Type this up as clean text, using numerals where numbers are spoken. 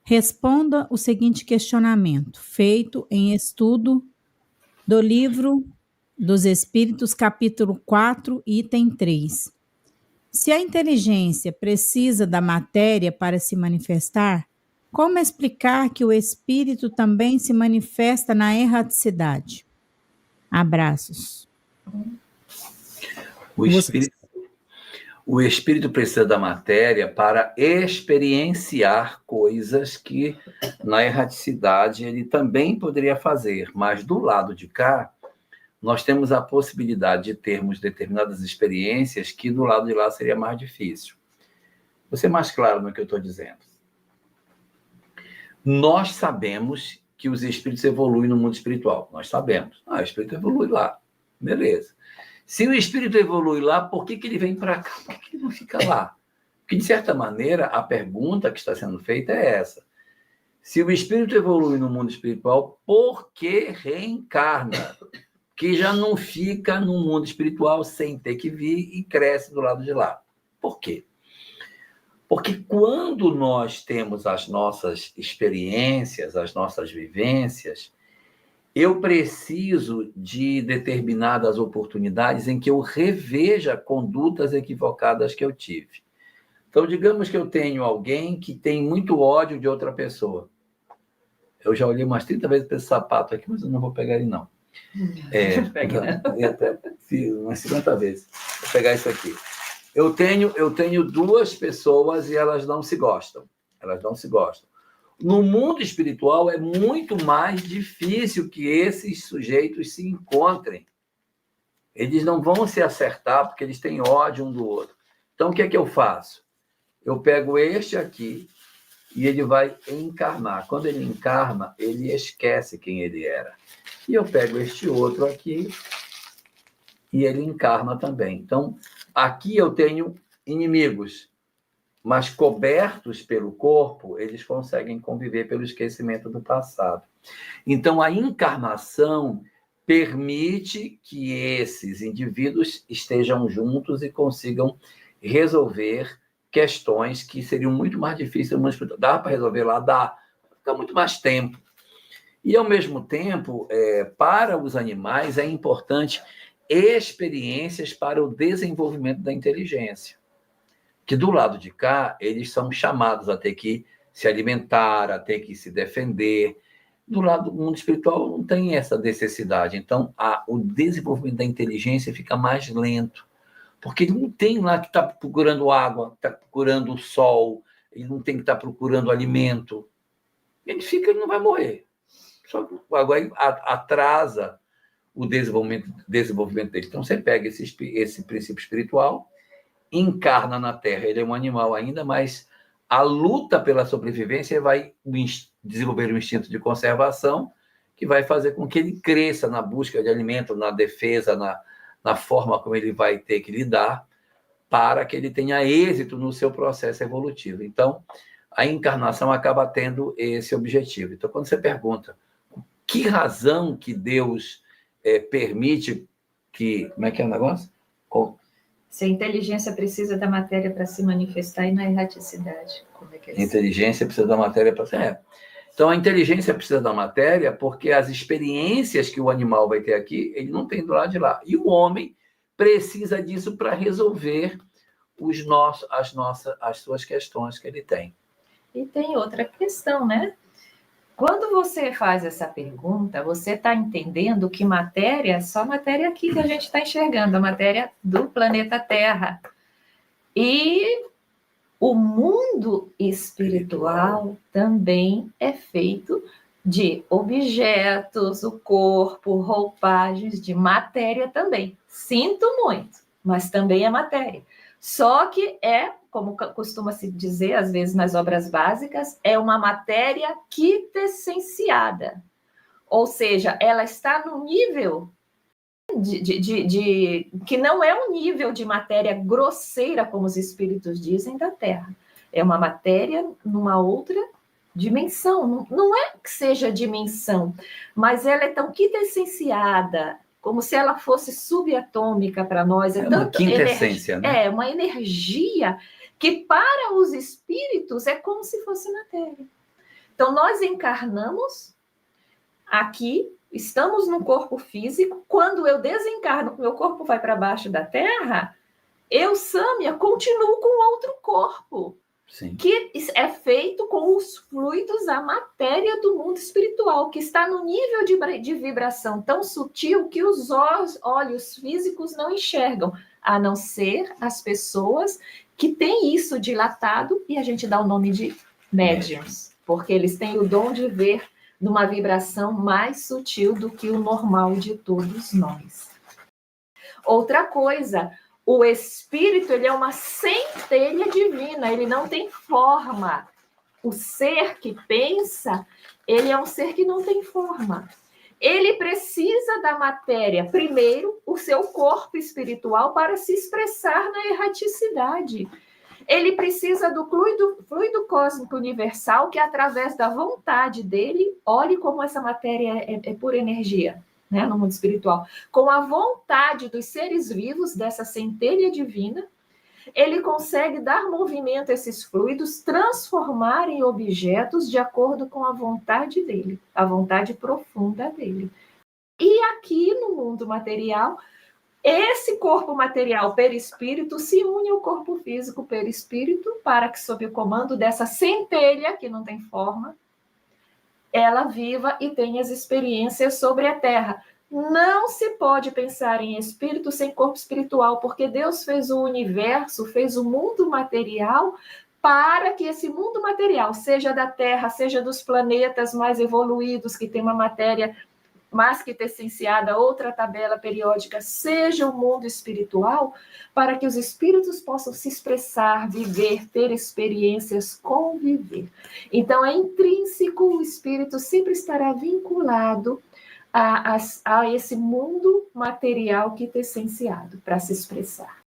Responda o seguinte questionamento, feito em estudo do Livro dos Espíritos, capítulo 4, item 3. Se a inteligência precisa da matéria para se manifestar, como explicar que o espírito também se manifesta na erraticidade? Abraços. O espírito precisa da matéria para experienciar coisas que na erraticidade ele também poderia fazer, mas do lado de cá, nós temos a possibilidade de termos determinadas experiências que do lado de lá seria mais difícil. Vou ser mais claro no que eu estou dizendo. Nós sabemos que os espíritos evoluem no mundo espiritual. Nós sabemos. O espírito evolui lá. Beleza. Se o espírito evolui lá, por que ele vem para cá? Por que ele não fica lá? Porque, de certa maneira, a pergunta que está sendo feita é essa. Se o espírito evolui no mundo espiritual, por que reencarna? Que já não fica no mundo espiritual sem ter que vir e cresce do lado de lá. Por quê? Porque quando nós temos as nossas experiências, as nossas vivências, eu preciso de determinadas oportunidades em que eu reveja condutas equivocadas que eu tive. Então, digamos que eu tenho alguém que tem muito ódio de outra pessoa. Eu já olhei umas 30 vezes para esse sapato aqui, mas eu não vou pegar ele, não. Umas 50 vezes. Vou pegar isso aqui. Eu tenho duas pessoas e elas não se gostam. No mundo espiritual é muito mais difícil que esses sujeitos se encontrem. Eles não vão se acertar porque eles têm ódio um do outro. Então, o que é que eu faço? Eu pego este aqui e ele vai encarnar. Quando ele encarna, ele esquece quem ele era. E eu pego este outro aqui e ele encarna também. Então, aqui eu tenho inimigos, mas cobertos pelo corpo, eles conseguem conviver pelo esquecimento do passado. Então, a encarnação permite que esses indivíduos estejam juntos e consigam resolver questões que seriam muito mais difíceis. Dá para resolver lá? Dá. Fica muito mais tempo. E, ao mesmo tempo, para os animais, é importante experiências para o desenvolvimento da inteligência. Que do lado de cá, eles são chamados a ter que se alimentar, a ter que se defender. Do lado do mundo espiritual não tem essa necessidade. Então, o desenvolvimento da inteligência fica mais lento. Porque ele não tem lá que está procurando água, está procurando o sol, ele não tem que estar procurando alimento. Ele não vai morrer. Só que agora atrasa o desenvolvimento dele. Então, você pega esse princípio espiritual, encarna na Terra, ele é um animal ainda, mas a luta pela sobrevivência vai desenvolver um instinto de conservação que vai fazer com que ele cresça na busca de alimento, na defesa, na forma como ele vai ter que lidar para que ele tenha êxito no seu processo evolutivo. Então, a encarnação acaba tendo esse objetivo. Então, quando você pergunta que razão que Deus permite que... Como é que é o negócio? Se a inteligência precisa da matéria para se manifestar e na erraticidade. Como é que é isso? A inteligência precisa da matéria para... Então, a inteligência precisa da matéria porque as experiências que o animal vai ter aqui, ele não tem do lado de lá. E o homem precisa disso para resolver as suas questões que ele tem. E tem outra questão, né? Quando você faz essa pergunta, você está entendendo que matéria é só matéria aqui que a gente está enxergando, a matéria do planeta Terra. E o mundo espiritual também é feito de objetos, o corpo, roupagens, de matéria também. Sinto muito, mas também é matéria. Só que como costuma se dizer, às vezes nas obras básicas, é uma matéria quintessenciada. Ou seja, ela está no nível que não é um nível de matéria grosseira, como os espíritos dizem, da Terra. É uma matéria numa outra dimensão. Não é que seja dimensão, mas ela é tão quintessenciada, como se ela fosse subatômica para nós. É uma quintessência, né? É uma energia que para os espíritos é como se fosse matéria. Então, nós encarnamos aqui, estamos no corpo físico. Quando eu desencarno, meu corpo vai para baixo da Terra, eu, Sâmia, continuo com outro corpo. Sim. Que é feito com os fluidos, a matéria do mundo espiritual, que está no nível de vibração tão sutil que os olhos físicos não enxergam, a não ser as pessoas que têm isso dilatado, e a gente dá o nome de médiums, porque eles têm o dom de ver numa vibração mais sutil do que o normal de todos nós. Outra coisa, o espírito, ele é uma centelha divina, ele não tem forma. O ser que pensa, ele é um ser que não tem forma. Ele precisa da matéria, primeiro, o seu corpo espiritual para se expressar na erraticidade. Ele precisa do fluido cósmico universal, que através da vontade dele, olhe como essa matéria é pura energia, né, no mundo espiritual. Com a vontade dos seres vivos, dessa centelha divina, ele consegue dar movimento a esses fluidos, transformar em objetos de acordo com a vontade dele, a vontade profunda dele. E aqui no mundo material, esse corpo material perispírito se une ao corpo físico perispírito para que, sob o comando dessa centelha, que não tem forma, ela viva e tenha as experiências sobre a Terra. Não se pode pensar em espírito sem corpo espiritual, porque Deus fez o universo, fez o mundo material, para que esse mundo material, seja da Terra, seja dos planetas mais evoluídos, que tem uma matéria mais que essenciada, outra tabela periódica, seja o mundo espiritual, para que os espíritos possam se expressar, viver, ter experiências, conviver. Então, é intrínseco, o espírito sempre estará vinculado a esse mundo material que está essenciado para se expressar.